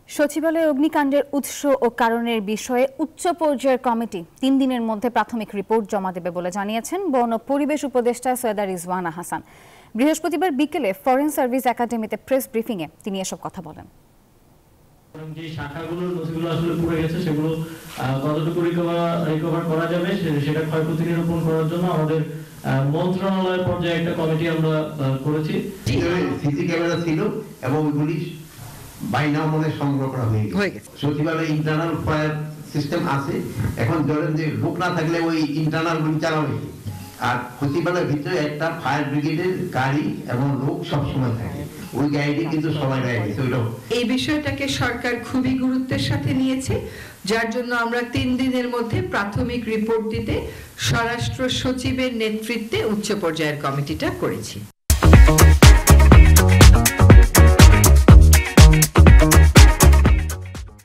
সচিবালয়ে অগ্নিকাণ্ডের উৎস ও কারণের বিষয়ে উচ্চ পর্যায়ের কমিটি 3 দিনের মধ্যে প্রাথমিক রিপোর্ট জমা দেবে বলে জানিয়েছেন বন ও পরিবেশ উপদেষ্টা সৈয়দা রিজওয়ানা হাসান। বৃহস্পতিবার বিকেলে ফরেন সার্ভিস একাডেমিতে প্রেস ব্রিফিংয়ে তিনি এসব কথা বলেন। যে শাখাগুলোর নথিগুলো আসলে পুড়ে গেছে সেগুলো কতটুকু রিকভার করা যাবে সেটা ক্ষয়ক্ষতি নিরূপণ করার জন্য আমাদের মন্ত্রণালয় পর্যায়ে একটা কমিটি আমরা করেছি। সিসি ক্যামেরা ছিল এবং ওইগুলি বাইনাও মনে সংগ্রহ করা হয়ে গেছে। সচিবালয়ে ইন্টারনাল ফায়ার সিস্টেম আছে, এখন ধরেন যে লোক না থাকলে ওই ইন্টারনাল গুলি চালাবে, আর সচিবালয়ের ভিতরে একটা ফায়ার ব্রিগেডের গাড়ি এবং লোক সবসময় থাকে, ওই গাড়িটি কিন্তু সবাই দেয় গেছে। এই বিষয়টাকে সরকার খুবই গুরুত্বের সাথে নিয়েছে, যার জন্য আমরা 3 দিনের মধ্যে প্রাথমিক রিপোর্ট দিতে স্বরাষ্ট্র সচিবের নেতৃত্বে উচ্চ পর্যায়ের কমিটিটা করেছি।